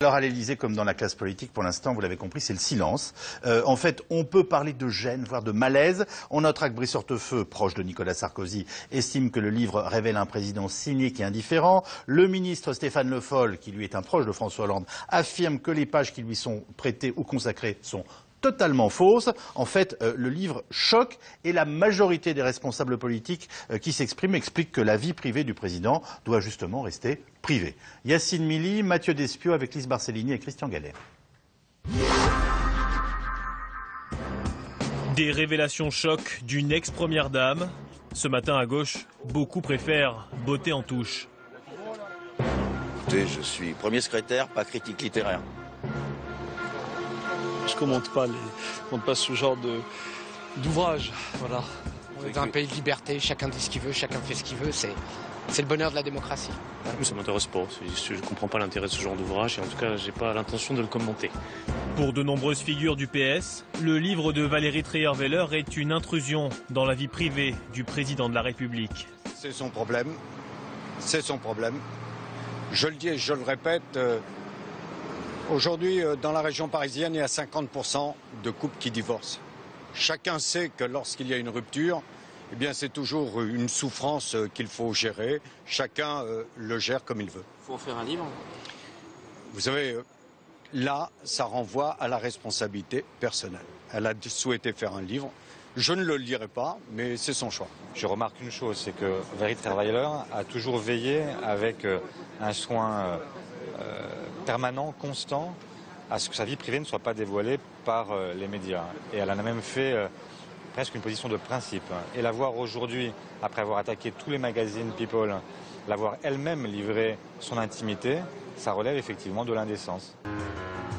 Alors à l'Élysée, comme dans la classe politique, pour l'instant, vous l'avez compris, c'est le silence. En fait, on peut parler de gêne, voire de malaise. On notera que Brice Hortefeux, proche de Nicolas Sarkozy, estime que le livre révèle un président cynique et indifférent. Le ministre Stéphane Le Foll, qui lui est un proche de François Hollande, affirme que les pages qui lui sont prêtées ou consacrées sont totalement fausses. En fait, le livre choque et la majorité des responsables politiques qui s'expriment expliquent que la vie privée du président doit justement rester privée. Yacine Mili, Mathieu Despiau avec Lise Barcellini et Christian Gallet. Des révélations choc d'une ex-première dame. Ce matin à gauche, beaucoup préfèrent botter en touche. Écoutez, je suis premier secrétaire, pas critique littéraire. Je ne commente pas ce genre d'ouvrage. Voilà. On est dans un pays de liberté, chacun dit ce qu'il veut, chacun fait ce qu'il veut, c'est le bonheur de la démocratie. Ça ne m'intéresse pas, je ne comprends pas l'intérêt de ce genre d'ouvrage et en tout cas, je n'ai pas l'intention de le commenter. Pour de nombreuses figures du PS, le livre de Valérie Trierweiler est une intrusion dans la vie privée du président de la République. C'est son problème, c'est son problème. Je le dis et je le répète, aujourd'hui, dans la région parisienne, il y a 50% de couples qui divorcent. Chacun sait que lorsqu'il y a une rupture, eh bien, c'est toujours une souffrance qu'il faut gérer. Chacun le gère comme il veut. Il faut en faire un livre. Vous savez, là, ça renvoie à la responsabilité personnelle. Elle a souhaité faire un livre. Je ne le lirai pas, mais c'est son choix. Je remarque une chose, c'est que Valérie Trierweiler a toujours veillé avec un soin permanent, constant, à ce que sa vie privée ne soit pas dévoilée par les médias. Et elle en a même fait presque une position de principe. Et la voir aujourd'hui, après avoir attaqué tous les magazines People, la voir elle-même livrer son intimité, ça relève effectivement de l'indécence.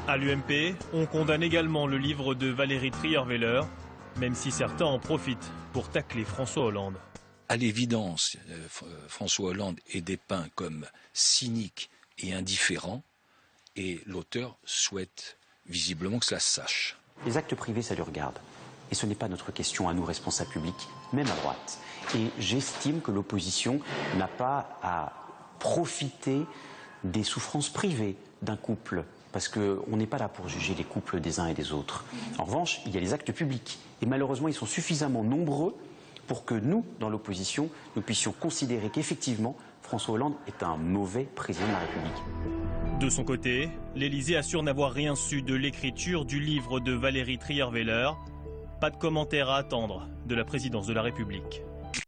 À l'UMP, on condamne également le livre de Valérie Trierweiler, même si certains en profitent pour tacler François Hollande. À l'évidence, François Hollande est dépeint comme cynique et indifférent, et l'auteur souhaite visiblement que cela se sache. Les actes privés, ça lui regarde. Et ce n'est pas notre question à nous, responsables publics, même à droite. Et j'estime que l'opposition n'a pas à profiter des souffrances privées d'un couple, parce qu'on n'est pas là pour juger les couples des uns et des autres. En revanche, il y a les actes publics. Et malheureusement, ils sont suffisamment nombreux pour que nous, dans l'opposition, nous puissions considérer qu'effectivement, François Hollande est un mauvais président de la République. De son côté, l'Élysée assure n'avoir rien su de l'écriture du livre de Valérie Trierweiler. Pas de commentaires à attendre de la présidence de la République.